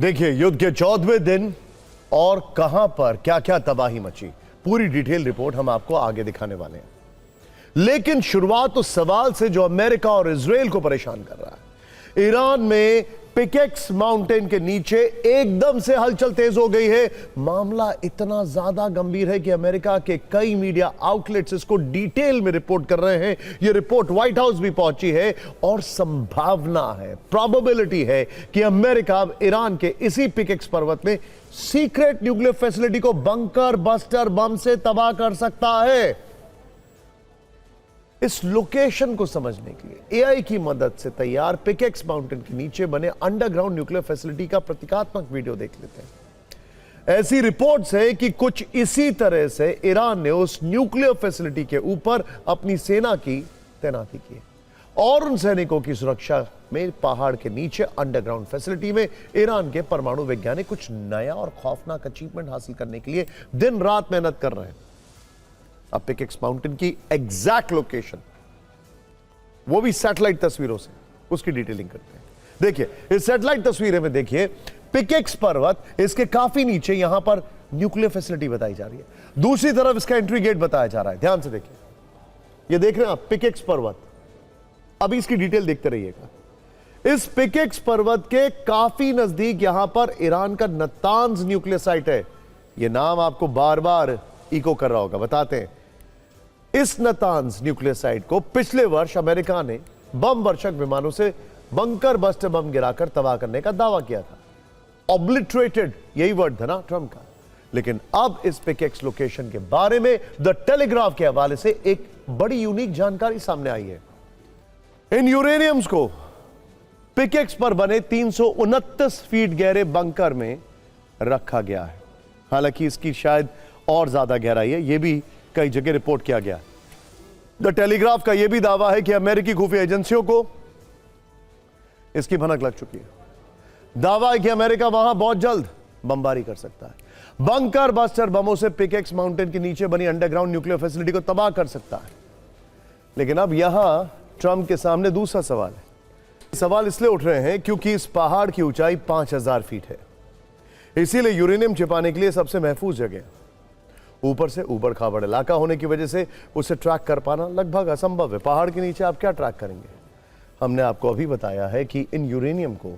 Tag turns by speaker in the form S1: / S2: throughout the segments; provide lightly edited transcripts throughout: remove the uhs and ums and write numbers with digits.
S1: देखिए, युद्ध के 14वें दिन और कहां पर क्या क्या तबाही मची, पूरी डिटेल रिपोर्ट हम आपको आगे दिखाने वाले हैं। लेकिन शुरुआत उस सवाल से जो अमेरिका और इजराइल को परेशान कर रहा है। ईरान में पिकेक्स माउंटेन के नीचे एकदम से हलचल तेज हो गई है। मामला इतना ज्यादा गंभीर है कि अमेरिका के कई मीडिया आउटलेट्स इसको डिटेल में रिपोर्ट कर रहे हैं। यह रिपोर्ट व्हाइट हाउस भी पहुंची है और संभावना है, प्रोबेबिलिटी है कि अमेरिका अब ईरान के इसी पिकेक्स पर्वत में सीक्रेट न्यूक्लियर फैसिलिटी को बंकर बस्टर बम से तबाह कर सकता है। इस लोकेशन को समझने के लिए एआई की मदद से तैयार पिकेक्स माउंटेन के नीचे बने अंडरग्राउंड न्यूक्लियर फैसिलिटी का प्रतीकात्मक वीडियो देख लेते हैं। ऐसी रिपोर्ट्स है कि कुछ इसी तरह से ईरान ने उस न्यूक्लियर फैसिलिटी के ऊपर अपनी सेना की तैनाती की और उन सैनिकों की सुरक्षा में पहाड़ के नीचे अंडरग्राउंड फैसिलिटी में ईरान के परमाणु वैज्ञानिक कुछ नया और खौफनाक अचीवमेंट हासिल करने के लिए दिन रात मेहनत कर रहे हैं। अब पिकेक्स माउंटेन की एग्जैक्ट लोकेशन, वो भी सैटेलाइट तस्वीरों से, उसकी डिटेलिंग करते हैं। देखिए, इस सैटेलाइट तस्वीरें में देखिए पिकेक्स पर्वत, इसके काफी नीचे यहां पर न्यूक्लियर फैसिलिटी बताई जा रही है। दूसरी तरफ इसका एंट्री गेट बताया जा रहा है। ध्यान से देखिए, ये देख रहे हैं आप पिकेक्स पर्वत। अभी इसकी डिटेल देखते रहिएगा। इस पिकेक्स पर्वत के काफी नजदीक यहां पर ईरान का नतांज न्यूक्लियर साइट है। यह नाम आपको बार बार इको कर रहा होगा, बताते हैं। इस नतांज न्यूक्लियर साइट को पिछले वर्ष अमेरिका ने बम वर्षक विमानों से बंकर बस्टर बम गिराकर तबाह करने का दावा किया था। ऑब्लिटरेटेड, यही वर्ड था ना ट्रंप का। लेकिन अब इस पिकेक्स लोकेशन के बारे में द टेलीग्राफ के हवाले से एक बड़ी यूनिक जानकारी सामने आई है। इन यूरेनियम्स को पिकेक्स पर बने 329 फीट गहरे बंकर में रखा गया है। हालांकि इसकी शायद और ज्यादा गहराई है, यह भी कई जगह रिपोर्ट किया गया। द टेलीग्राफ का यह भी दावा है कि अमेरिकी खुफिया एजेंसियों को इसकी भनक लग चुकी है। दावा है कि अमेरिका वहां बहुत जल्द बमबारी कर सकता है। बंकर बस्टर बमों से पिकेक्स माउंटेन के नीचे बनी अंडरग्राउंड न्यूक्लियर फैसिलिटी को तबाह कर सकता है। लेकिन अब यहां ट्रंप के सामने दूसरा सवाल है। सवाल इसलिए उठ रहे हैं क्योंकि इस पहाड़ की ऊंचाई 5000 फीट है। इसीलिए यूरेनियम छिपाने के लिए सबसे महफूज जगह, ऊपर से ऊबड़ खाबड़ इलाका होने की वजह से उसे ट्रैक कर पाना लगभग असंभव है। पहाड़ के नीचे आप क्या ट्रैक करेंगे? हमने आपको अभी बताया है कि इन यूरेनियम को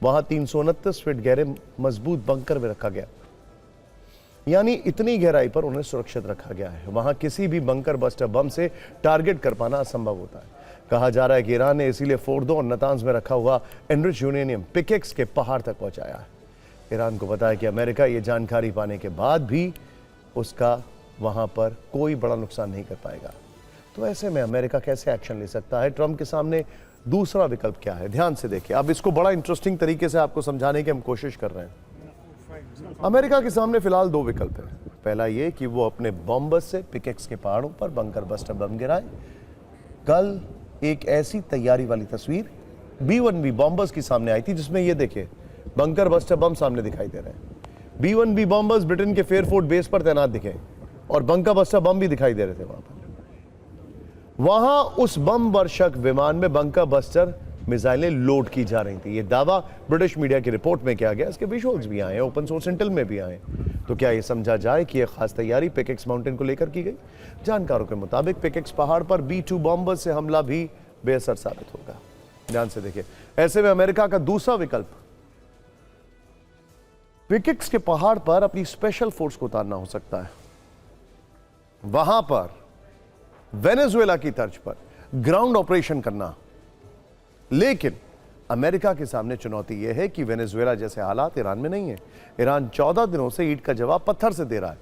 S1: वहां 329 फीट गहरे मजबूत बंकर में रखा गया, यानी इतनी गहराई पर उन्हें सुरक्षित रखा गया है। वहां किसी भी बंकर बस्टर बम से टारगेट कर पाना असंभव होता है। कहा जा रहा है कि ईरान ने इसीलिए फोर्डो और नतांज में रखा हुआ एनरिच यूरेनियम पिकेक्स के पहाड़ तक पहुंचाया है। ईरान को पता है कि अमेरिका ये जानकारी पाने के बाद भी उसका वहां पर कोई बड़ा नुकसान नहीं कर पाएगा। तो ऐसे में अमेरिका कैसे एक्शन ले सकता है? ट्रंप के सामने दूसरा विकल्प क्या है? ध्यान से देखिए। अब इसको बड़ा इंटरेस्टिंग तरीके से आपको समझाने की हम कोशिश कर रहे हैं। अमेरिका के सामने फिलहाल दो विकल्प है। पहला ये कि वो अपने बॉम्बर्स से पिकेक्स के पहाड़ों पर बंकर बस्टर बम गिराए। कल एक ऐसी तैयारी वाली तस्वीर B-1B बॉम्बर्स की सामने आई थी, जिसमें ये देखिए बंकर बस्टर बम सामने दिखाई दे रहे हैं। B-1B बॉम्बर्स ब्रिटेन के फेयरफोर्ट बेस पर तैनात दिखे और बंकर बस्टर बम भी दिखाई दे रहे थे वहां पर। वहां उस बम वर्षक विमान में बंकर बस्टर मिसाइलें लोड की जा रही थी। यह दावा ब्रिटिश मीडिया की रिपोर्ट में किया गया। इसके विजुअल्स भी आए, ओपन सोर्स इंटेल में भी आए। तो क्या यह समझा जाए कि यह खास तैयारी पिकेक्स माउंटेन को लेकर की गई? जानकारों के मुताबिक पिकेक्स पहाड़ पर B-2 बॉम्बर्स से हमला भी बेअसर साबित होगा। ध्यान से देखिए। ऐसे में अमेरिका का दूसरा विकल्प पिकेक्स के पहाड़ पर अपनी स्पेशल फोर्स को उतारना हो सकता है। वहां पर वेनेजुएला की तर्ज पर ग्राउंड ऑपरेशन करना। लेकिन अमेरिका के सामने चुनौती यह है कि वेनेजुएला जैसे हालात ईरान में नहीं है। ईरान 14 दिनों से ईंट का जवाब पत्थर से दे रहा है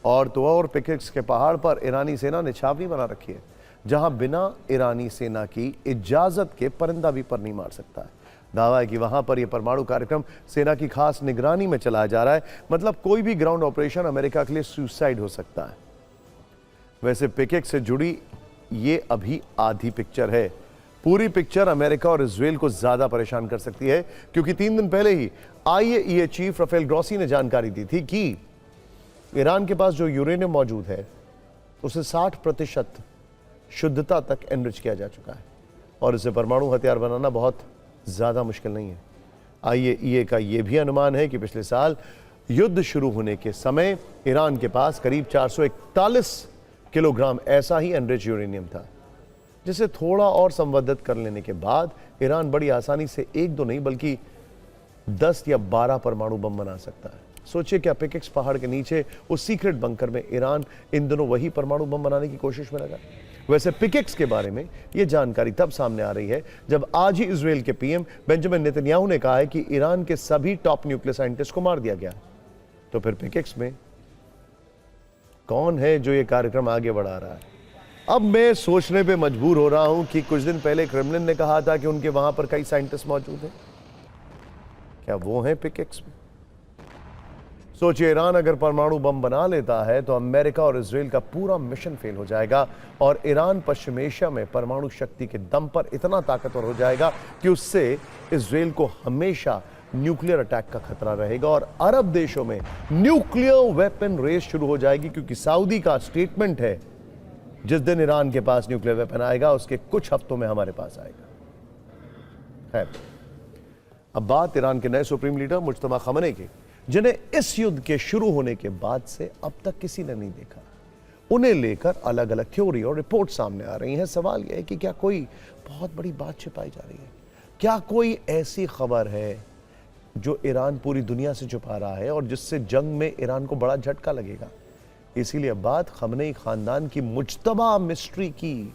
S1: और पिकेक्स के पहाड़ पर ईरानी सेना ने छावनी बना रखी है, जहां बिना ईरानी सेना की इजाजत के परिंदा भी पर नहीं मार सकता है। दावा है कि वहां पर यह परमाणु कार्यक्रम सेना की खास निगरानी में चलाया जा रहा है। मतलब कोई भी ग्राउंड ऑपरेशन अमेरिका के लिए सुसाइड हो सकता है। वैसे पिकेक्स से जुड़ी ये अभी आधी पिक्चर है। पूरी पिक्चर अमेरिका और इजराइल को ज्यादा परेशान कर सकती है, क्योंकि 3 दिन पहले ही IAEA चीफ राफेल ग्रॉसी ने जानकारी दी थी कि ईरान के पास जो यूरेनियम मौजूद है उसे 60% शुद्धता तक एनरिच किया जा चुका है और इसे परमाणु हथियार बनाना बहुत ज्यादा मुश्किल नहीं है। IAEA का यह भी अनुमान है कि पिछले साल युद्ध शुरू होने के समय ईरान के पास करीब 441 किलोग्राम ऐसा ही एनरिच यूरेनियम था, जिसे थोड़ा और संवर्धित कर लेने के बाद ईरान बड़ी आसानी से एक दो नहीं बल्कि 10 या 12 परमाणु बम बना सकता है। सोचिए क्या पिकेक्स पहाड़ के नीचे उस सीक्रेट बंकर में ईरान इन दिनों वही परमाणु बम बनाने की कोशिश में लगा। वैसे पिकेक्स के बारे में यह जानकारी तब सामने आ रही है जब आज ही इजराइल के पीएम बेंजामिन नेतन्याहू ने कहा है कि ईरान के सभी टॉप न्यूक्लियर साइंटिस्ट को मार दिया गया। तो फिर पिकेक्स में कौन है जो यह कार्यक्रम आगे बढ़ा रहा है? अब मैं सोचने पे मजबूर हो रहा हूं कि कुछ दिन पहले क्रेमलिन ने कहा था कि उनके वहां पर कई साइंटिस्ट मौजूद हैं। क्या वो हैं पिकेक्स में? सोचिए, ईरान अगर परमाणु बम बना लेता है तो अमेरिका और इजराइल का पूरा मिशन फेल हो जाएगा और ईरान पश्चिम एशिया में परमाणु शक्ति के दम पर इतना ताकतवर हो जाएगा कि उससे इजराइल को हमेशा न्यूक्लियर अटैक का खतरा रहेगा और अरब देशों में न्यूक्लियर वेपन रेस शुरू हो जाएगी, क्योंकि सऊदी का स्टेटमेंट है जिस दिन ईरान के पास न्यूक्लियर वेपन आएगा उसके कुछ हफ्तों में हमारे पास आएगा। है अब बात ईरान के नए सुप्रीम लीडर मुज्तबा खमनेई की, जिन्हें इस युद्ध के शुरू होने के बाद से अब तक किसी ने नहीं देखा। उन्हें लेकर अलग अलग थ्योरी और रिपोर्ट सामने आ रही हैं। सवाल यह है कि क्या कोई बहुत बड़ी बात छिपाई जा रही है? क्या कोई ऐसी खबर है जो ईरान पूरी दुनिया से छुपा रहा है और जिससे जंग में ईरान को बड़ा झटका लगेगा? इसीलिए बात खमनेई खानदान की मुज्तबा मिस्ट्री की,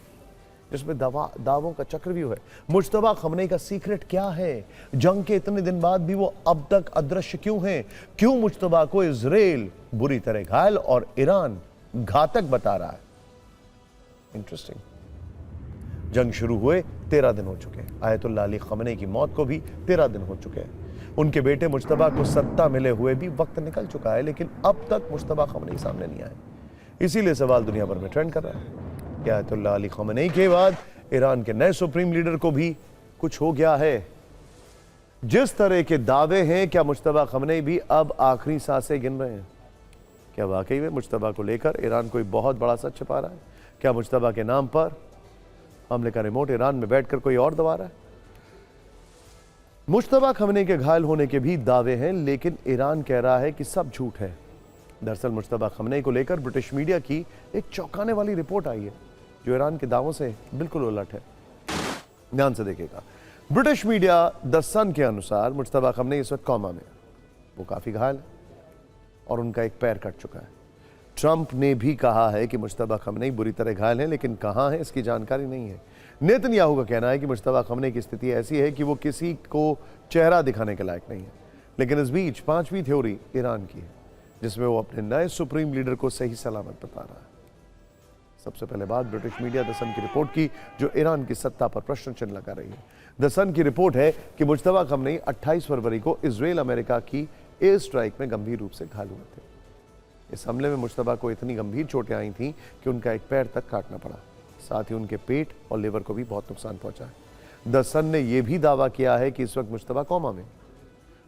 S1: जिसमें दावों का चक्रव्यूह है। मुज्तबा खमनेई का सीक्रेट क्या है? जंग के इतने दिन बाद भी वो अब तक अदृश्य क्यों हैं? क्यों मुज्तबा को इजराइल बुरी तरह घायल और ईरान घातक बता रहा है? इंटरेस्टिंग। जंग शुरू हुए 13 दिन हो चुके हैं। आयतुल्लाह अली खमनेई की मौत को भी 13 दिन हो चुके हैं। उनके बेटे मुज्तबा को सत्ता मिले हुए भी वक्त निकल चुका है, लेकिन अब तक मुज्तबा खमनेई सामने नहीं आए। इसीलिए सवाल दुनिया भर में ट्रेंड कर रहा है कि आयतुल्लाह अली खमनेई के बाद ईरान के नए सुप्रीम लीडर को भी कुछ हो गया है। जिस तरह के दावे हैं, क्या मुज्तबा खमनेई भी अब आखिरी सांसें गिन रहे हैं? क्या वाकई में मुज्तबा को लेकर ईरान कोई बहुत बड़ा सच छिपा रहा है? क्या मुज्तबा के नाम पर हमले का रिमोट ईरान में बैठकर कोई और दबा रहा है? मुज्तबा खमनेई के घायल होने के भी दावे हैं, लेकिन ईरान कह रहा है कि सब झूठ है। दरअसल मुज्तबा खमनेई को लेकर ब्रिटिश मीडिया की एक चौंकाने वाली रिपोर्ट आई है जो ईरान के दावों से बिल्कुल उलट है। ध्यान से देखिएगा। ब्रिटिश मीडिया द सन के अनुसार मुज्तबा खमनेई इस वक्त कोमा में, वो काफी घायल है और उनका एक पैर कट चुका है। ट्रंप ने भी कहा है कि मुज्तबा खमनेई बुरी तरह घायल है, लेकिन कहां है इसकी जानकारी नहीं है। नेतन्याहू का कहना है कि मुज्तबा खमनेई की स्थिति ऐसी है कि वो किसी को चेहरा दिखाने के लायक नहीं है। लेकिन इस बीच पांचवी थ्योरी ईरान की है, जिसमें वो अपने नए सुप्रीम लीडर को सही सलामत बता रहा है। सबसे पहले बात ब्रिटिश मीडिया द सन की रिपोर्ट की, जो ईरान की सत्ता पर प्रश्न चिन्ह लगा रही है। द सन की रिपोर्ट है कि मुज्तबा खमनेई 28 फरवरी को इजराइल अमेरिका की एयर स्ट्राइक में गंभीर रूप से घायल हुए थे। इस हमले में मुज्तबा को इतनी गंभीर चोटें आई थीं कि उनका एक पैर तक काटना पड़ा। साथ ही उनके पेट और लिवर को भी बहुत नुकसान पहुंचा है। द सन ने यह भी दावा किया है कि इस वक्त मुज्तबा कोमा में।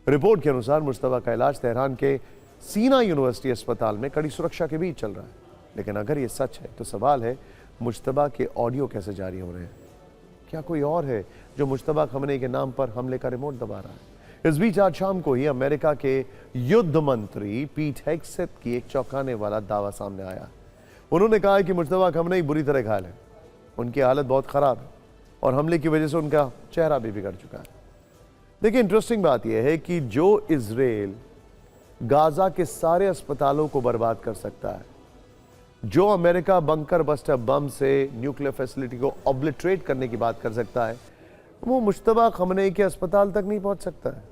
S1: रिपोर्ट के अनुसार मुज्तबा का इलाज तेहरान के सीना यूनिवर्सिटी अस्पताल में कड़ी सुरक्षा के बीच चल रहा है। लेकिन अगर ये सच है तो सवाल है, मुज्तबा के ऑडियो कैसे जारी हो रहे हैं? क्या कोई और है जो मुज्तबा खमनेई के नाम पर हमले का रिमोट दबा रहा है? इस बीच आज शाम को ही अमेरिका के युद्ध मंत्री पीट हेगसेथ की एक चौंकाने वाला दावा सामने आया। उन्होंने कहा कि मुज्तबा खमनेई बुरी तरह घायल है, उनकी हालत बहुत खराब है और हमले की वजह से उनका चेहरा भी बिगड़ चुका है। देखिए, इंटरेस्टिंग बात यह है कि जो इजराइल गाजा के सारे अस्पतालों को बर्बाद कर सकता है, जो अमेरिका बंकर बस्टर बम से न्यूक्लियर फैसिलिटी को ऑब्लिटरेट करने की बात कर सकता है, वो मुज्तबा खमनेई के अस्पताल तक नहीं पहुंच सकता है।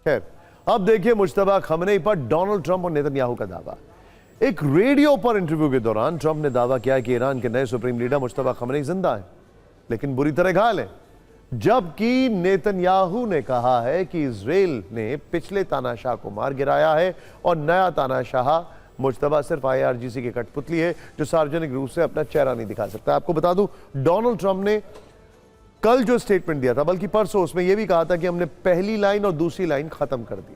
S1: खैर, अब देखिए मुज्तबा खमनेई पर डोनाल्ड ट्रंप और नेतन्याहू का दावा। एक रेडियो पर इंटरव्यू के दौरान ट्रंप ने दावा किया कि ईरान के नए सुप्रीम लीडर मुज्तबा खमनेई जिंदा है, लेकिन बुरी तरह घायल है। जबकि नेतन्याहू ने कहा है कि इजराइल ने पिछले तानाशाह को मार गिराया है और नया तानाशाह मुज्तबा सिर्फ IRGC की कठपुतली है जो सार्वजनिक रूप से अपना चेहरा नहीं दिखा सकता। आपको बता दूं, डोनाल्ड ट्रंप ने कल जो स्टेटमेंट दिया था, बल्कि परसों, उसमें यह भी कहा था कि हमने पहली लाइन और दूसरी लाइन खत्म कर दी।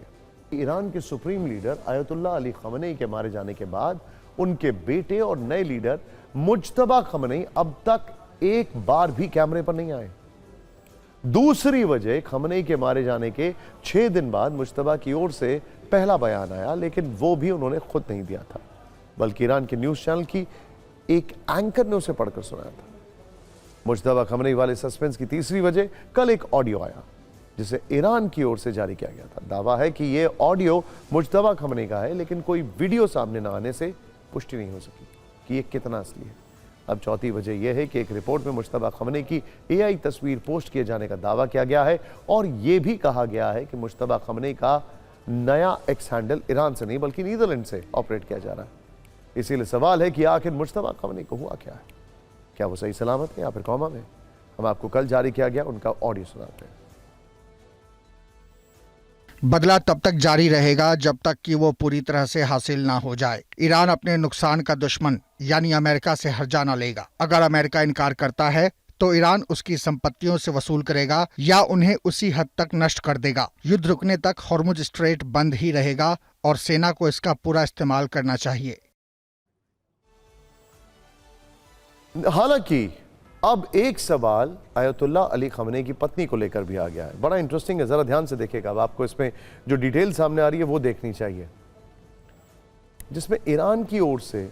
S1: ईरान के supreme leader Ayatollah Ali Khamenei के मारे जाने के बाद उनके बेटे और नए लीडर मुज्तबा खमनेई अब तक एक बार भी कैमरे पर नहीं आए। दूसरी वजह खमनेई के मारे जाने के 6 दिन बाद मुश्तबा की ओर से पहला बयान आया, लेकिन वो भी उन्होंने खुद नहीं दिया था, बल्कि ईरान के न्यूज चैनल की एक एंकर ने उसे पढ़कर सुनाया था। मुश्तबा खमनेई वाले सस्पेंस की तीसरी वजह कल एक ऑडियो आया जिसे ईरान की ओर से जारी किया गया था। दावा है कि यह ऑडियो मुश्तबा खमनेई का है, लेकिन कोई वीडियो सामने न आने से पुष्टि नहीं हो सकी कि यह कितना असली है। अब चौथी वजह यह है कि एक रिपोर्ट में मुश्तबा खमनेई की AI तस्वीर पोस्ट किए जाने का दावा किया गया है और यह भी कहा गया है कि मुश्तबा खमनेई का नया एक्स हैंडल ईरान से नहीं बल्कि नीदरलैंड से ऑपरेट किया जा रहा है। इसीलिए सवाल है कि आखिर मुश्तबा खमनेई को हुआ क्या है, क्या वो सही सलामत है या फिर कौमा में? हम आपको कल जारी किया गया उनका ऑडियो सुनाते हैं।
S2: बदला तब तक जारी रहेगा जब तक कि वो पूरी तरह से हासिल ना हो जाए। ईरान अपने नुकसान का दुश्मन यानी अमेरिका से हर्जा न लेगा। अगर अमेरिका इनकार करता है तो ईरान उसकी संपत्तियों से वसूल करेगा या उन्हें उसी हद तक नष्ट कर देगा। युद्ध रुकने तक हॉर्मुज स्ट्रेट बंद ही रहेगा और सेना को इसका पूरा इस्तेमाल करना चाहिए।
S1: हालांकि अब एक सवाल आयतुल्लाह अली खमनेई की पत्नी को लेकर भी आ गया है। बड़ा इंटरेस्टिंग है, जरा ध्यान से देखिएगा। अब आपको इसमें जो डिटेल सामने आ रही है वो देखनी चाहिए, जिसमें ईरान की ओर से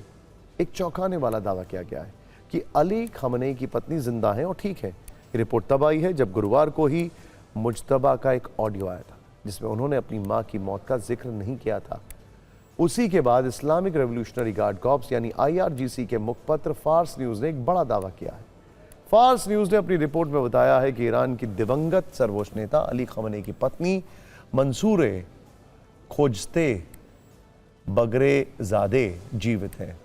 S1: एक चौंकाने वाला दावा किया गया है कि अली खमनेई की पत्नी जिंदा है और ठीक है। रिपोर्ट तब आई है जब गुरुवार को ही मुज्तबा का एक ऑडियो आया था जिसमें उन्होंने अपनी मां की मौत का जिक्र नहीं किया था। उसी के बाद इस्लामिक रेवोल्यूशनरी गार्ड कॉर्प्स यानी IRGC के मुखपत्र फार्स न्यूज ने एक बड़ा दावा किया है। फार्स न्यूज ने अपनी रिपोर्ट में बताया है कि ईरान की दिवंगत सर्वोच्च नेता अली खमनेई की पत्नी मंसूरे खोजते बगरेजादे जीवित हैं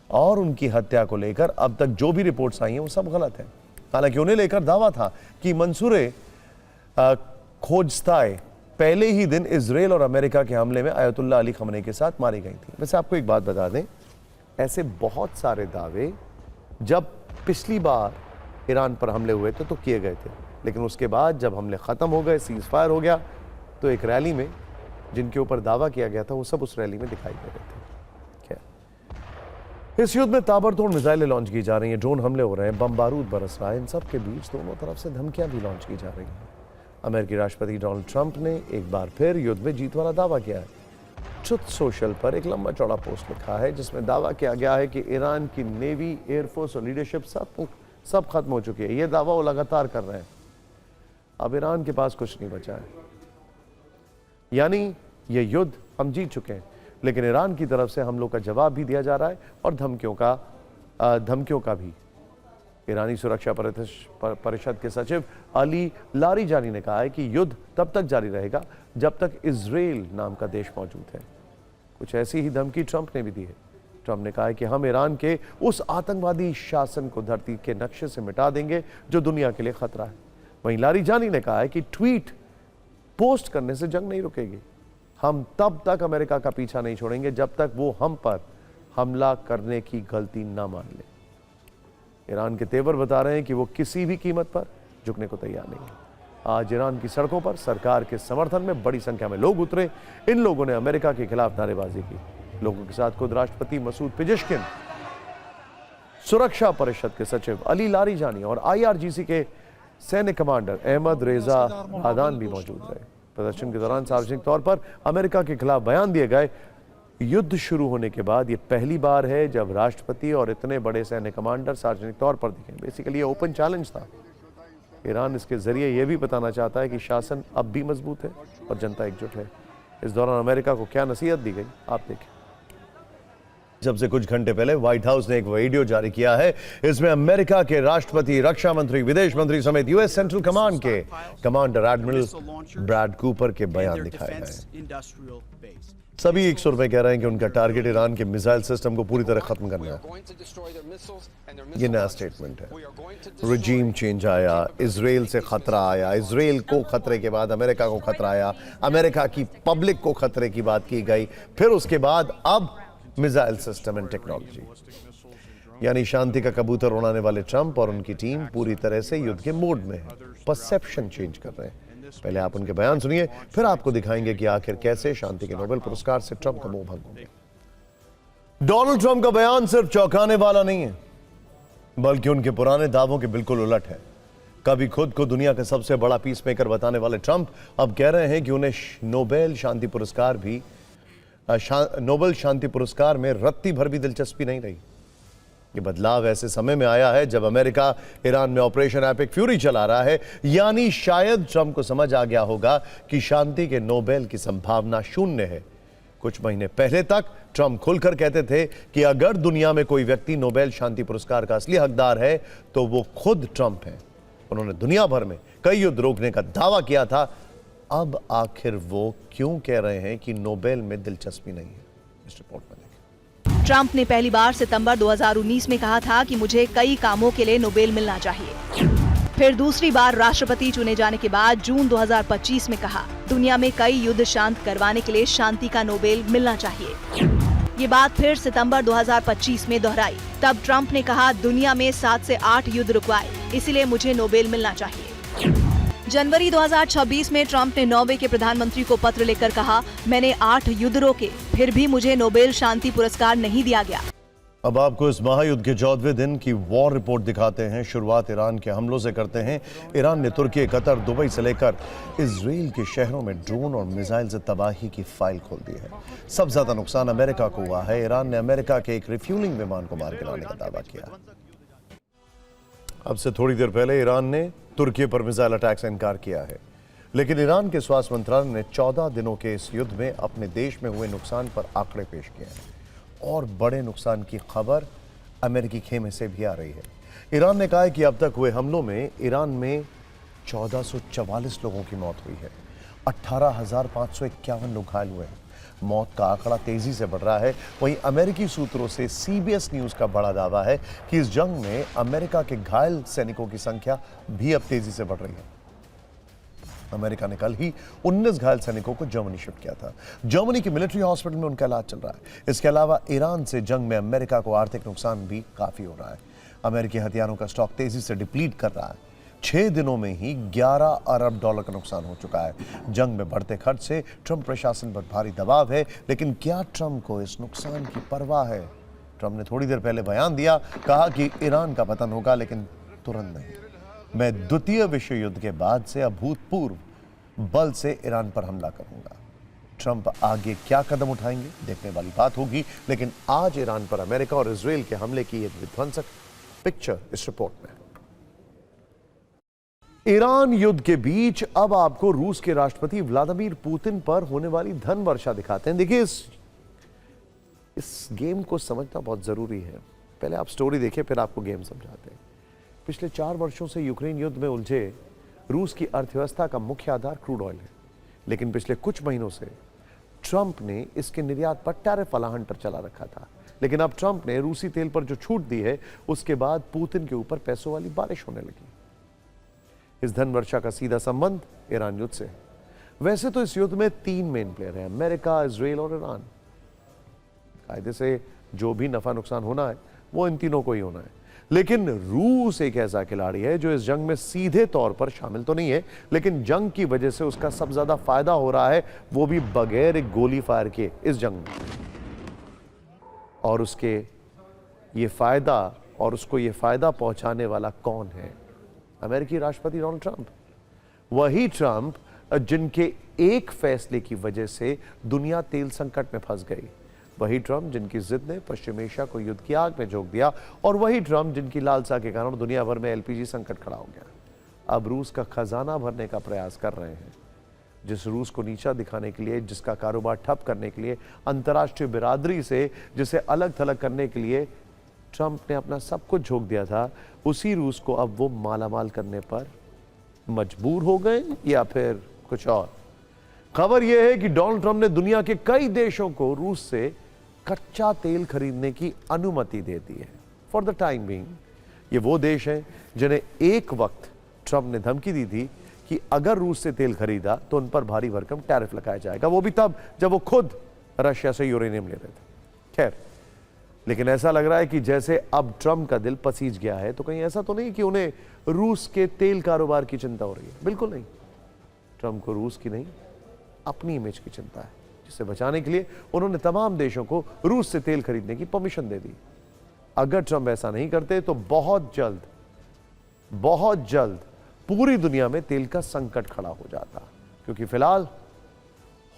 S1: और उनकी हत्या को लेकर अब तक जो भी रिपोर्ट्स आई हैं वो सब गलत है। हालांकि उन्हें लेकर दावा था कि मंसूरे खोजताए पहले ही दिन इजराइल और अमेरिका के हमले में आयतुल्लाह अली खमनेई के साथ मारी गई थी। वैसे आपको एक बात बता दें, ऐसे बहुत सारे दावे जब पिछली बार ईरान पर हमले हुए थे तो किए गए थे, लेकिन उसके बाद जब हमले खत्म हो गए, सीज फायर हो गया, तो एक रैली में जिनके ऊपर दावा किया गया था वो सब उस रैली में दिखाई दे रहे थे। इस युद्ध में ताबड़तोड़ मिसाइलें लॉन्च की जा रही हैं, ड्रोन हमले हो रहे हैं, बम बारूद बरस रहा है। इन सब के बीच दोनों तरफ से धमकियां भी लॉन्च की जा रही हैं। अमेरिकी राष्ट्रपति डोनाल्ड ट्रंप ने एक बार फिर युद्ध में जीत वाला दावा किया है। ट्रुथ सोशल पर एक लंबा चौड़ा पोस्ट लिखा है जिसमें दावा किया गया है कि ईरान की नेवी, एयरफोर्स और लीडरशिप सब खत्म हो चुकी है। यह दावा वो लगातार कर रहे हैं। अब ईरान के पास कुछ नहीं बचा है, यानी ये युद्ध हम जीत चुके हैं, लेकिन ईरान की तरफ से हमलों का जवाब भी दिया जा रहा है और धमकियों का भी। ईरानी सुरक्षा परिषद के सचिव अली लारीजानी ने कहा है कि युद्ध तब तक जारी रहेगा जब तक इजराइल नाम का देश मौजूद है। कुछ ऐसी ही धमकी ट्रंप ने भी दी है। ट्रंप ने कहा है कि हम ईरान के उस आतंकवादी शासन को धरती के नक्शे से मिटा देंगे जो दुनिया के लिए खतरा है। वहीं लारीजानी ने कहा है कि ट्वीट पोस्ट करने से जंग नहीं रुकेगी। हम तब तक अमेरिका का पीछा नहीं छोड़ेंगे जब तक वो हम पर हमला करने की गलती ना मान ले। ईरान के तेवर बता रहे हैं कि वो किसी भी कीमत पर झुकने को तैयार नहीं है। आज ईरान की सड़कों पर सरकार के समर्थन में बड़ी संख्या में लोग उतरे। इन लोगों ने अमेरिका के खिलाफ नारेबाजी की। लोगों के साथ खुद राष्ट्रपति मसूद पिजेश्किन, सुरक्षा परिषद के सचिव अली लारीजानी और IRGC के सैन्य कमांडर अहमद रेजा आदान भी मौजूद रहे। प्रदर्शन के दौरान सार्वजनिक तौर पर अमेरिका के खिलाफ बयान दिए गए। युद्ध शुरू होने के बाद यह पहली बार है जब राष्ट्रपति और इतने बड़े सैन्य कमांडर सार्वजनिक तौर पर दिखे। बेसिकली ये ओपन चैलेंज था। ईरान इसके जरिए यह भी बताना चाहता है कि शासन अब भी मजबूत है और जनता एकजुट है। इस दौरान अमेरिका को क्या नसीहत दी गई, आप देखें। जब से कुछ घंटे पहले व्हाइट हाउस ने एक वीडियो जारी किया है। इसमें अमेरिका के राष्ट्रपति, रक्षा मंत्री, विदेश मंत्री समेत US सेंट्रल कमांड के कमांडर एडमिरल ब्रैड कूपर के बयान दिखाए गए। सभी एक सुर में कह रहे हैं कि उनका टारगेट ईरान के मिसाइल सिस्टम को पूरी तरह खत्म करना है। ये नया स्टेटमेंट है। रिजीम चेंज आया, इजराइल से खतरा आया, इजराइल को खतरे के बाद अमेरिका को खतरा आया, अमेरिका की पब्लिक को खतरे की बात की गई, फिर उसके बाद अब मिसाइल सिस्टम एंड टेक्नोलॉजी। यानी शांति का कबूतर उड़ाने वाले ट्रंप और उनकी टीम पूरी तरह से युद्ध के मोड में है। परसेप्शन चेंज कर रहे हैं। पहले आप उनके बयान सुनिए, फिर आपको दिखाएंगे कि आखिर कैसे शांति के नोबेल पुरस्कार से ट्रंप का मोह भंग हो गया। डोनाल्ड ट्रंप का बयान सिर्फ चौंकाने वाला नहीं है, बल्कि उनके पुराने दावों के बिल्कुल उलट है। कभी खुद को दुनिया का सबसे बड़ा पीस मेकर बताने वाले ट्रंप अब कह रहे हैं कि उन्हें नोबेल शांति पुरस्कार में रत्ती भर भी दिलचस्पी नहीं रही। ये बदलाव ऐसे समय में आया है जब अमेरिका ईरान में ऑपरेशन एपिक फ्यूरी चला रहा है, यानी शायद ट्रंप को समझ आ गया होगा कि शांति के नोबेल की संभावना शून्य है। कुछ महीने पहले तक ट्रंप खुलकर कहते थे कि अगर दुनिया में कोई व्यक्ति नोबेल शांति पुरस्कार का असली हकदार है तो वो खुद ट्रंप है। उन्होंने दुनिया भर में कई युद्ध रोकने का दावा किया था। अब आखिर वो क्यों कह रहे हैं कि नोबेल में दिलचस्पी नहीं है? इस रिपोर्ट में देखें।
S3: ट्रंप ने पहली बार सितंबर 2019 में कहा था कि मुझे कई कामों के लिए नोबेल मिलना चाहिए। फिर दूसरी बार राष्ट्रपति चुने जाने के बाद जून 2025 में कहा, दुनिया में कई युद्ध शांत करवाने के लिए शांति का नोबेल मिलना चाहिए। ये बात फिर सितंबर 2025 में दोहराई। तब ट्रंप ने कहा, दुनिया में 7 से 8 युद्ध रुकवाए, इसलिए मुझे नोबेल मिलना चाहिए। जनवरी 2026 में ट्रंप ने नॉर्वे के प्रधानमंत्री को पत्र लिखकर कहा, मैंने 8 युद्ध रोके, फिर भी मुझे नोबेल शांति पुरस्कार नहीं दिया गया।
S1: अब आपको इस महायुद्ध के 14वें दिन की वॉर रिपोर्ट दिखाते हैं। शुरुआत ईरान के हमलों से करते हैं। ईरान ने तुर्की, कतर, दुबई से लेकर इजराइल के शहरों में ड्रोन और मिसाइल से तबाही की फाइल खोल दी है। सबसे ज्यादा नुकसान अमेरिका को हुआ है। ईरान ने अमेरिका के एक रिफ्यूलिंग विमान को मार गिराने का दावा किया। अब से थोड़ी देर पहले ईरान ने तुर्की पर मिसाइल अटैक से इनकार किया है, लेकिन ईरान के स्वास्थ्य मंत्रालय ने 14 दिनों के इस युद्ध में अपने देश में हुए नुकसान पर आंकड़े पेश किए हैं और बड़े नुकसान की खबर अमेरिकी खेमे से भी आ रही है। ईरान ने कहा है कि अब तक हुए हमलों में ईरान में 1444 लोगों की मौत हुई है, 18,551 लोग घायल हुए हैं। मौत का आंकड़ा तेजी से बढ़ रहा है। वहीं अमेरिकी सूत्रों से सीबीएस न्यूज का बड़ा दावा है कि इस जंग में अमेरिका के घायल सैनिकों की संख्या भी अब तेजी से बढ़ रही है। अमेरिका ने कल ही 19 घायल सैनिकों को जर्मनी शिफ्ट किया था। जर्मनी के मिलिट्री हॉस्पिटल में उनका इलाज चल रहा है। इसके अलावा ईरान से जंग में अमेरिका को आर्थिक नुकसान भी काफी हो रहा है। अमेरिकी हथियारों का स्टॉक तेजी से डिप्लीट कर रहा है। 6 दिनों में ही 11 अरब डॉलर का नुकसान हो चुका है। जंग में बढ़ते खर्च से ट्रंप प्रशासन पर भारी दबाव है, लेकिन क्या ट्रंप को इस नुकसान की परवाह है? ट्रंप ने थोड़ी देर पहले बयान दिया, कहा कि ईरान का पतन होगा, लेकिन तुरंत नहीं। मैं द्वितीय विश्व युद्ध के बाद से अभूतपूर्व बल से ईरान पर हमला करूंगा। ट्रंप आगे क्या कदम उठाएंगे देखने वाली बात होगी, लेकिन आज ईरान पर अमेरिका और इजराइल के हमले की एक विध्वंसक पिक्चर इस रिपोर्ट में। ईरान युद्ध के बीच अब आपको रूस के राष्ट्रपति व्लादिमीर पुतिन पर होने वाली धन वर्षा दिखाते हैं। देखिए, इस गेम को समझना बहुत जरूरी है। पहले आप स्टोरी देखिए, फिर आपको गेम समझाते हैं। पिछले 4 वर्षों से यूक्रेन युद्ध में उलझे रूस की अर्थव्यवस्था का मुख्य आधार क्रूड ऑयल है, लेकिन पिछले कुछ महीनों से ट्रंप ने इसके निर्यात पर टैरिफ वाला हंटर चला रखा था। लेकिन अब ट्रंप ने रूसी तेल पर जो छूट दी है, उसके बाद पुतिन के ऊपर पैसों वाली बारिश होने लगी। इस धन वर्षा का सीधा संबंध ईरान युद्ध से है। वैसे तो इस युद्ध में 3 मेन प्लेयर हैं, अमेरिका, इजराइल और ईरान। कायदे से जो भी नफा नुकसान होना है वो इन तीनों को ही होना है। लेकिन रूस एक ऐसा खिलाड़ी है जो इस जंग में सीधे तौर पर शामिल तो नहीं है, लेकिन जंग की वजह से उसका सबसे ज्यादा फायदा हो रहा है, वो भी बगैर एक गोली फायर के इस जंग में। और उसको ये फायदा पहुंचाने वाला कौन है? अमेरिकी राष्ट्रपति डोनाल्ड ट्रंप। वही ट्रंप जिनके एक फैसले की वजह से दुनिया तेल संकट में फंस गई। वही ट्रंप जिनकी जिद ने पश्चिम एशिया को युद्ध की आग में झोंक दिया, और वही ट्रंप जिनकी लालसा के कारण दुनिया भर में एलपीजी संकट खड़ा हो गया। अब रूस का खजाना भरने का प्रयास कर रहे हैं। जिस रूस को नीचा दिखाने के लिए, जिसका कारोबार ठप करने के लिए, अंतर्राष्ट्रीय बिरादरी से जिसे अलग थलग करने के लिए ट्रंप ने अपना सब कुछ झोंक दिया था, उसी रूस को अब वो मालामाल करने पर मजबूर हो गए या फिर कुछ और। खबर यह है कि डोनाल्ड ट्रंप ने दुनिया के कई देशों को रूस से कच्चा तेल खरीदने की अनुमति दे दी है। फॉर द टाइम बीइंग ये वो देश हैं जिन्हें एक वक्त ट्रंप ने धमकी दी थी कि अगर रूस से तेल खरीदा तो उन पर भारी भरकम टैरिफ लगाया जाएगा, वो भी तब जब वो खुद रशिया से यूरेनियम ले रहे थे। खैर, लेकिन ऐसा लग रहा है कि जैसे अब ट्रंप का दिल पसीज गया है, तो कहीं ऐसा तो नहीं कि उन्हें रूस के तेल कारोबार की चिंता हो रही है। बिल्कुल नहीं। ट्रंप को रूस की नहीं, अपनी इमेज की चिंता है, जिसे बचाने के लिए उन्होंने तमाम देशों को रूस से तेल खरीदने की परमिशन दे दी। अगर ट्रंप ऐसा नहीं करते तो बहुत जल्द पूरी दुनिया में तेल का संकट खड़ा हो जाता, क्योंकि फिलहाल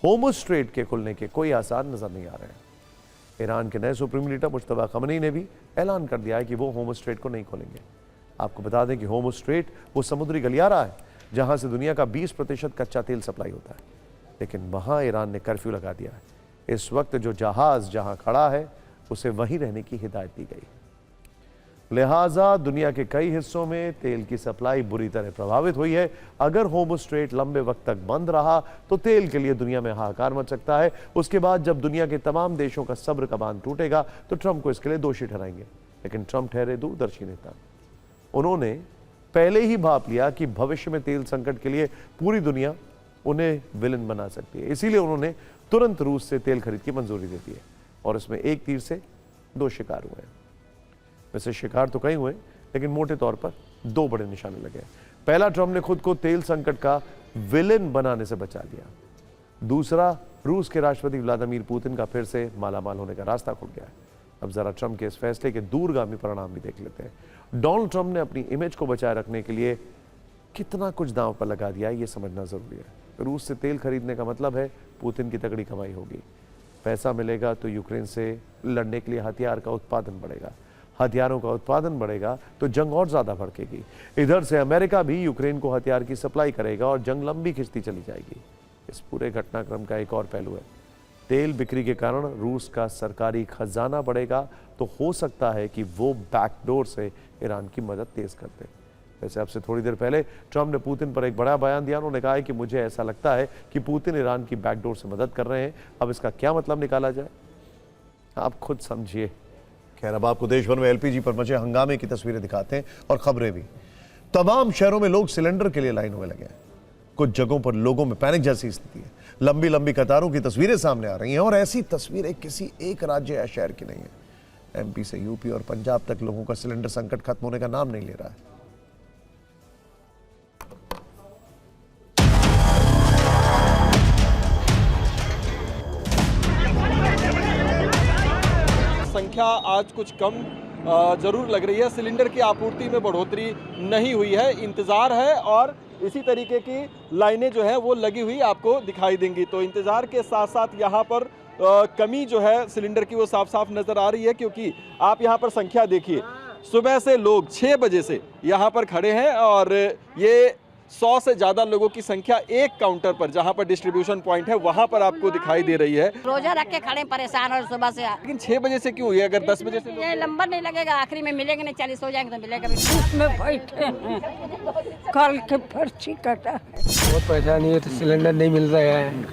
S1: होर्मुज़ स्ट्रेट के खुलने के कोई आसार नजर नहीं आ रहे हैं। ईरान के नए सुप्रीम लीडर मुश्तबा खमनी ने भी ऐलान कर दिया है कि वो होर्मुज़ स्ट्रेट को नहीं खोलेंगे। आपको बता दें कि होर्मुज़ स्ट्रेट वो समुद्री गलियारा है जहां से दुनिया का 20% कच्चा तेल सप्लाई होता है, लेकिन वहां ईरान ने कर्फ्यू लगा दिया है। इस वक्त जो जहाज जहां खड़ा है उसे वहीं रहने की हिदायत दी गई। लिहाजा दुनिया के कई हिस्सों में तेल की सप्लाई बुरी तरह प्रभावित हुई है। अगर होर्मुज़ स्ट्रेट लंबे वक्त तक बंद रहा तो तेल के लिए दुनिया में हाहाकार मच सकता है। उसके बाद जब दुनिया के तमाम देशों का सब्र का बांध टूटेगा तो ट्रंप को इसके लिए दोषी ठहराएंगे। लेकिन ट्रंप ठहरे दूरदर्शी नेता, उन्होंने पहले ही भाप लिया कि भविष्य में तेल संकट के लिए पूरी दुनिया उन्हें विलन बना सकती है। इसीलिए उन्होंने तुरंत रूस से तेल खरीद की मंजूरी दे दी है और इसमें एक तीर से दो शिकार हुए हैं। वैसे शिकार तो कई हुए, लेकिन मोटे तौर पर दो बड़े निशाने लगे। पहला, ट्रंप ने खुद को तेल संकट का विलेन बनाने से बचा लिया। दूसरा, रूस के राष्ट्रपति व्लादिमीर पुतिन का फिर से मालामाल होने का रास्ता खुल गया है। अब जरा ट्रंप के इस फैसले के दूरगामी परिणाम भी देख लेते हैं। डोनाल्ड ट्रंप ने अपनी इमेज को बचाए रखने के लिए कितना कुछ दांव पर लगा दिया है, ये समझना जरूरी है। रूस से तेल खरीदने का मतलब है पुतिन की तगड़ी कमाई होगी। पैसा मिलेगा तो यूक्रेन से लड़ने के लिए हथियार का उत्पादन बढ़ेगा। हथियारों का उत्पादन बढ़ेगा तो जंग और ज्यादा भड़केगी। इधर से अमेरिका भी यूक्रेन को हथियार की सप्लाई करेगा और जंग लंबी खिंचती चली जाएगी। इस पूरे घटनाक्रम का एक और पहलू है, तेल बिक्री के कारण रूस का सरकारी खजाना बढ़ेगा, तो हो सकता है कि वो बैकडोर से ईरान की मदद तेज कर दे। वैसे अब से थोड़ी देर पहले ट्रंप ने पुतिन पर एक बड़ा बयान दिया। उन्होंने कहा है कि मुझे ऐसा लगता है कि पुतिन ईरान की बैकडोर से मदद कर रहे हैं। अब इसका क्या मतलब निकाला जाए, आप खुद समझिए। खैर, अब आपको देश भर में एलपीजी पर मचे हंगामे की तस्वीरें दिखाते हैं और खबरें भी। तमाम शहरों में लोग सिलेंडर के लिए लाइन में लगे हैं। कुछ जगहों पर लोगों में पैनिक जैसी स्थिति है। लंबी लंबी कतारों की तस्वीरें सामने आ रही हैं और ऐसी तस्वीरें किसी एक राज्य या शहर की नहीं है। एमपी से यूपी और पंजाब तक लोगों का सिलेंडर संकट खत्म होने का नाम नहीं ले रहा है।
S4: संख्या आज कुछ कम जरूर लग रही है। सिलेंडर की आपूर्ति में बढ़ोतरी नहीं हुई है, इंतज़ार है और इसी तरीके की लाइनें जो है वो लगी हुई आपको दिखाई देंगी। तो इंतज़ार के साथ साथ यहाँ पर कमी जो है सिलेंडर की वो साफ साफ नज़र आ रही है, क्योंकि आप यहाँ पर संख्या देखिए, सुबह से लोग 6 बजे से यहाँ पर खड़े हैं और ये 100 से ज़्यादा लोगों की संख्या एक काउंटर पर, जहाँ पर डिस्ट्रीब्यूशन पॉइंट है वहाँ पर आपको दिखाई दे रही है।
S5: रोजा रख के खड़े परेशान और सुबह से।
S4: लेकिन 6 बजे से क्यों हुई? अगर 10 बजे से
S5: ये नंबर नहीं लगेगा, आखिरी में मिलेगा नहीं, 40 हो जाएंगे तो मिलेगा भी।
S6: उसमें बैठे हैं, कल के पर्ची कटा है। बहुत परेशानी है, तो सिलेंडर नहीं मिल रहे हैं,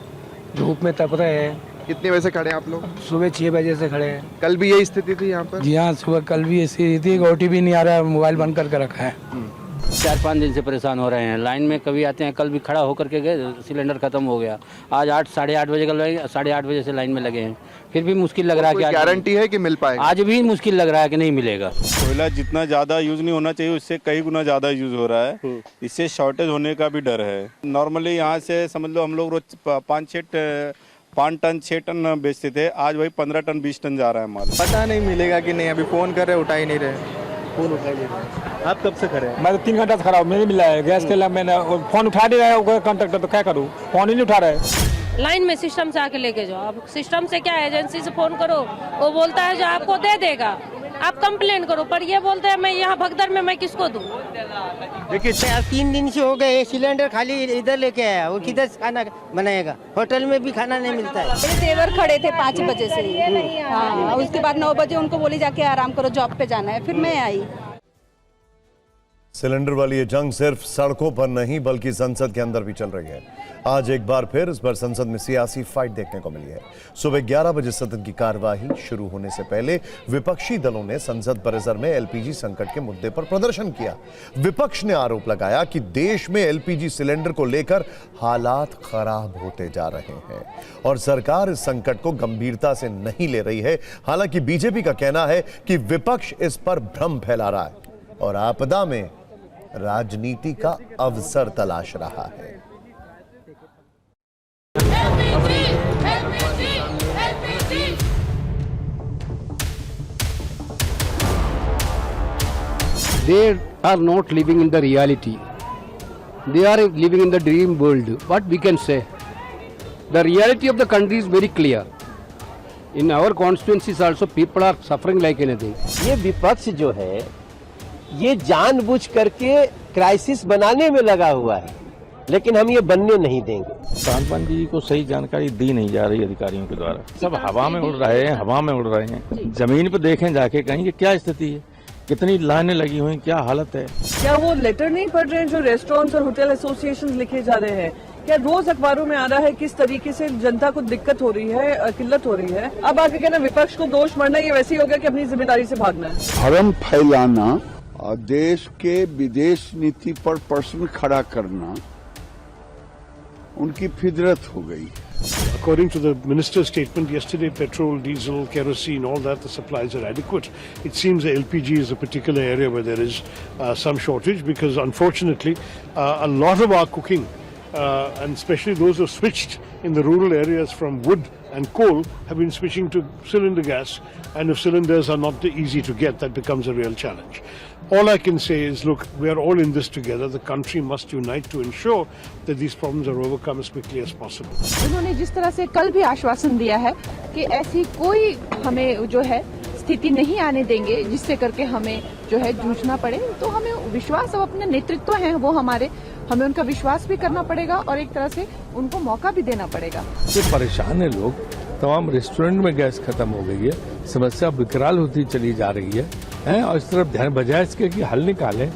S6: धूप में तप रहे हैं।
S7: कितने बजे से खड़े हैं आप लोग?
S6: सुबह 6 बजे से खड़े हैं।
S7: कल भी यही स्थिति थी यहाँ पर?
S6: जी हाँ, सुबह कल भी ऐसी थी, ओटीपी नहीं आ रहा है, मोबाइल बंद करके रखा है।
S8: 4-5 दिन से परेशान हो रहे हैं। लाइन में कभी आते हैं, कल भी खड़ा होकर के गए, सिलेंडर खत्म हो गया। आज 8-8:30 बजे का लगे, 8:30 बजे से लाइन में लगे हैं, फिर भी मुश्किल लग रहा है कि
S7: गारंटी है कि मिल पाएगा?
S8: आज भी मुश्किल लग रहा है कि नहीं मिलेगा।
S9: कोयला जितना ज़्यादा यूज़ नहीं होना चाहिए उससे कई गुना ज़्यादा यूज़ हो रहा है, इससे शॉर्टेज होने का भी डर है। नॉर्मली यहाँ से समझ लो हम लोग रोज 5 टन 6 टन बेचते थे, आज वही 15 टन 20 टन जा रहा है माल।
S7: पता नहीं मिलेगा कि नहीं, अभी फोन कर रहे उठा ही नहीं रहे।
S4: फोन उठा नहीं रहे। आप कब से खड़े हैं?
S6: मैं तो 3 घंटा से खड़ा हूँ, मुझे मिला है गैस के लिए। मैंने फोन उठा नहीं रहा है कॉन्ट्रैक्टर, तो क्या करूँ, फोन ही नहीं उठा रहे।
S10: लाइन में सिस्टम से आके लेके जाओ। आप सिस्टम से क्या, एजेंसी से फोन करो, वो बोलता है जो आपको दे देगा, आप कंप्लेन करो, पर ये बोलते हैं मैं यहाँ भगदड़ में मैं किसको दूँ।
S11: देखिए 3 दिन से हो गए, सिलेंडर खाली इधर लेके आया, वो किधर खाना बनाएगा? होटल में भी खाना नहीं मिलता है।
S5: मेरे देवर खड़े थे 5 बजे से, हाँ, उसके बाद 9 बजे उनको बोली जाके आराम करो, जॉब पे जाना है, फिर मैं आई।
S1: सिलेंडर वाली ये जंग सिर्फ सड़कों पर नहीं बल्कि संसद के अंदर भी चल रही है। आज एक बार फिर इस बार संसद में सियासी फाइट देखने को मिली है। सुबह 11 बजे सदन की कार्यवाही शुरू होने से पहले विपक्षी दलों ने संसद परिसर में एलपीजी संकट के मुद्दे पर प्रदर्शन किया। विपक्ष ने आरोप लगाया कि देश में एलपीजी सिलेंडर को लेकर हालात खराब होते जा रहे हैं और सरकार इस संकट को गंभीरता से नहीं ले रही है। हालांकि बीजेपी का कहना है कि विपक्ष इस पर भ्रम फैला रहा है और आपदा में राजनीति का अवसर तलाश रहा है।
S12: They are not living in the reality.
S6: They are living in the dream world. What we can say? The reality of the country is very clear. In our constituencies also people are suffering like anything.
S11: ये विपक्ष जो है ये जानबूझ करके crisis बनाने में लगा हुआ है, लेकिन हम ये बनने नहीं देंगे।
S12: कांतपान जी को सही जानकारी दी नहीं जा रही अधिकारियों के द्वारा। सब हवा में उड़ रहे हैं, हवा में उड़ रहे हैं। जमीन पर देखें जाके कहीं कि क्या स्थिति है, कितनी लाइनें लगी हुई, क्या हालत है।
S13: क्या वो लेटर नहीं पढ़ रहे हैं जो रेस्टोरेंट्स और होटल एसोसिएशन लिखे जा रहे हैं? क्या रोज अखबारों में आ रहा है किस तरीके से जनता को दिक्कत हो रही है, किल्लत हो रही है? अब आगे कहना विपक्ष को दोष मरना ये वैसे ही हो गया कि अपनी जिम्मेदारी से भागना है।
S14: भरम फैलाना और देश के विदेश नीति पर प्रश्न खड़ा करना उनकी फितरत हो गई।
S15: According to the minister's statement yesterday, petrol, diesel, kerosene, all that, the supplies are adequate. It seems the LPG is a particular area where there is some shortage because unfortunately a lot of our cooking and especially those who have switched in the rural areas from wood and coal have been switching to cylinder gas, and if cylinders are not easy to get, that becomes a real challenge. All I can say is, look, we are all in this together. The country must unite to ensure that these problems are overcome as quickly as possible.
S13: उन्होंने जिस तरह से कल भी आश्वासन दिया है कि ऐसी कोई हमें जो है स्थिति नहीं आने देंगे जिससे करके हमें जो है जूझना पड़े, तो हमें विश्वास, अब अपने नेतृत्व हैं वो हमें उनका विश्वास भी करना पड़ेगा और एक तरह से उनको मौका भी देना पड़ेगा।
S12: जो परेशान है लोग, तमाम रेस्टोरेंट में गैस खत्म हो गई है, समस्या विकराल होती चली जा रही है और इस तरफ ध्यान बजाय इसके कि हल निकालें।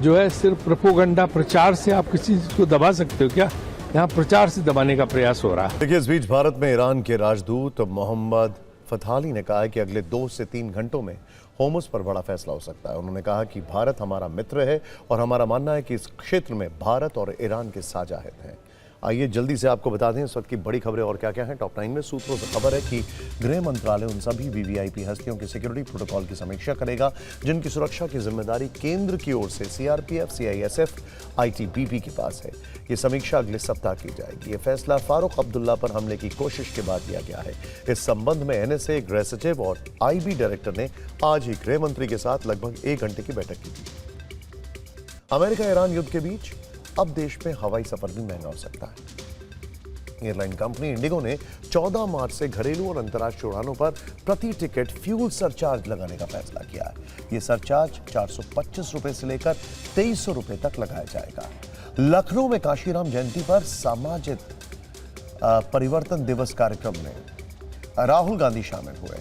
S12: जो है सिर्फ प्रोपोगंडा प्रचार से आप किसी चीज को दबा सकते हो क्या? यहाँ प्रचार से दबाने का प्रयास हो रहा है।
S1: देखिए, इस बीच भारत में ईरान के राजदूत मोहम्मद फतहाली ने कहा है कि अगले 2 से 3 घंटों में होर्मुज पर बड़ा फैसला हो सकता है। उन्होंने कहा कि भारत हमारा मित्र है और हमारा मानना है कि इस क्षेत्र में भारत और ईरान के साझा हित हैं। आइए जल्दी से आपको बता दें इस वक्त की बड़ी खबरें और क्या क्या हैं। टॉप 9 में सूत्रों से खबर है कि गृह मंत्रालय उन सभी वीवीआईपी हस्तियों के सिक्योरिटी प्रोटोकॉल की समीक्षा करेगा जिनकी सुरक्षा की जिम्मेदारी केंद्र की ओर से सीआरपीएफ, सीआईएसएफ, आईटीबीपी के पास है। ये समीक्षा अगले सप्ताह की जाएगी। ये फैसला फारूक अब्दुल्ला पर हमले की कोशिश के बाद लिया गया है। इस संबंध में एनएसए, गृह सचिव और आईबी डायरेक्टर ने आज ही गृह मंत्री के साथ लगभग 1 घंटे की बैठक की थी। अमेरिका ईरान युद्ध के बीच अब देश में हवाई सफर भी महंगा हो सकता है। एयरलाइन कंपनी इंडिगो ने 14 मार्च से घरेलू और अंतर्राष्ट्रीय उड़ानों पर प्रति टिकट फ्यूल सरचार्ज लगाने का फैसला किया है। यह सरचार्ज 425 रुपए से लेकर 2300 रुपए तक लगाया जाएगा। लखनऊ में काशीराम जयंती पर सामाजिक परिवर्तन दिवस कार्यक्रम में राहुल गांधी शामिल हुए।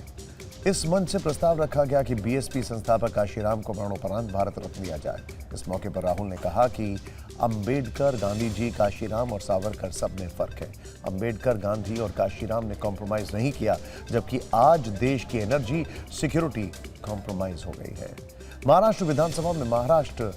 S1: इस मंच से प्रस्ताव रखा गया कि बीएसपी संस्थापक काशीराम को मरणोपरांत भारत रत्न दिया जाए। इस मौके पर राहुल ने कहा कि अंबेडकर, गांधी जी, काशीराम और सावरकर सब में फर्क है। अंबेडकर, गांधी और काशीराम ने कॉम्प्रोमाइज नहीं किया, जबकि आज देश की एनर्जी सिक्योरिटी कॉम्प्रोमाइज हो गई है। महाराष्ट्र विधानसभा में महाराष्ट्र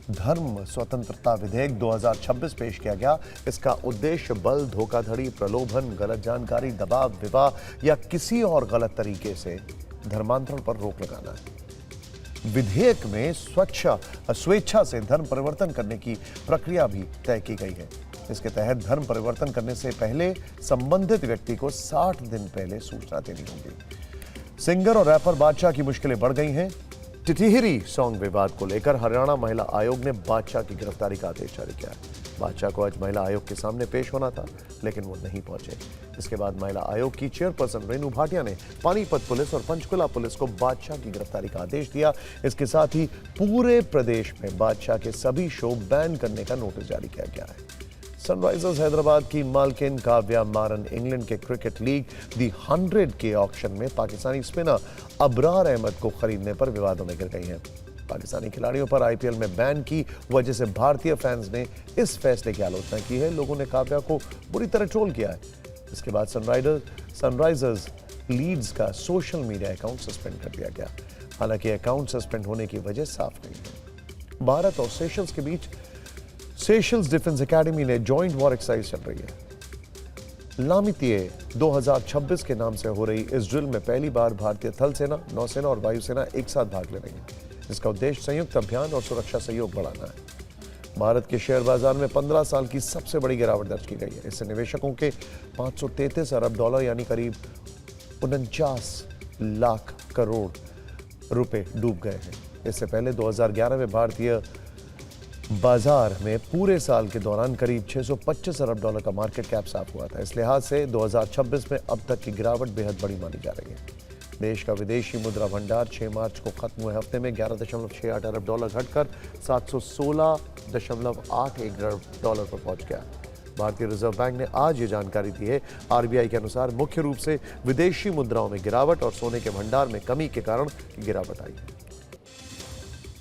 S1: धर्म स्वतंत्रता विधेयक 2026 पेश किया गया। इसका उद्देश्य बल, धोखाधड़ी, प्रलोभन, गलत जानकारी, दबाव, विवाह या किसी और गलत तरीके से धर्मांतरण पर रोक लगाना है। विधेयक में स्वेच्छा से धर्म परिवर्तन करने की प्रक्रिया भी तय की गई है। इसके तहत धर्म परिवर्तन करने से पहले संबंधित व्यक्ति को 60 दिन पहले सूचना देनी होगी। सिंगर और रैपर बादशाह की मुश्किलें बढ़ गई हैं। टिटिहिरी सॉन्ग विवाद को लेकर हरियाणा महिला आयोग ने बादशाह की गिरफ्तारी का आदेश जारी किया है। बादशाह को आज महिला आयोग के सामने पेश होना था, लेकिन वो नहीं पहुंचे। इसके बाद महिला आयोग की चेयरपर्सन रेणु भाटिया ने पानीपत पुलिस और पंचकुला पुलिस को बादशाह की गिरफ्तारी का आदेश दिया। इसके साथ ही पूरे प्रदेश में बादशाह के सभी शो बैन करने का नोटिस जारी किया गया है। सनराइजर्स हैदराबाद की मालकिन काव्या मारन इंग्लैंड के क्रिकेट लीग दी 100 के ऑक्शन में पाकिस्तानी स्पिनर अबरार अहमद को खरीदने पर विवादों में गिर गई हैं। पाकिस्तानी खिलाड़ियों पर आईपीएल में बैन की वजह से भारतीय फैंस ने इस फैसले की आलोचना की है। लोगों ने काव्या को बुरी तरह ट्रोल किया है। इसके बाद सनराइजर्स लीड्स का सोशल मीडिया अकाउंट सस्पेंड कर दिया गया। हालांकि अकाउंट सस्पेंड होने की वजह साफ नहीं है। भारत और सेशल्स के बीच सेशल्स डिफेंस एकेडमी ने जॉइंट वॉर एक्सरसाइज चल रही है। लामितिये 2026 के नाम से हो रही इस ड्रिल में पहली बार भारतीय थल सेना, नौसेना और वायुसेना एक साथ भाग ले रही है। इसका उद्देश्य संयुक्त अभियान और सुरक्षा सहयोग बढ़ाना है। भारत के शेयर बाजार में 15 साल की सबसे बड़ी गिरावट दर्ज की गई है। इससे निवेशकों के 533 अरब डॉलर यानी करीब 49 लाख करोड़ रुपए डूब गए हैं। इससे पहले 2011 में भारतीय बाजार में पूरे साल के दौरान करीब 625 अरब डॉलर का मार्केट कैप साफ हुआ था। इस लिहाज से 2026 में अब तक की गिरावट बेहद बड़ी मानी जा रही है। देश का विदेशी मुद्रा भंडार 6 मार्च को खत्म हुए हफ्ते में 11.68 अरब डॉलर घटकर 716.81 अरब डॉलर पर पहुंच गया। भारतीय रिजर्व बैंक ने आज ये जानकारी दी है। आरबीआई के अनुसार मुख्य रूप से विदेशी मुद्राओं में गिरावट और सोने के भंडार में कमी के कारण गिरावट आई है।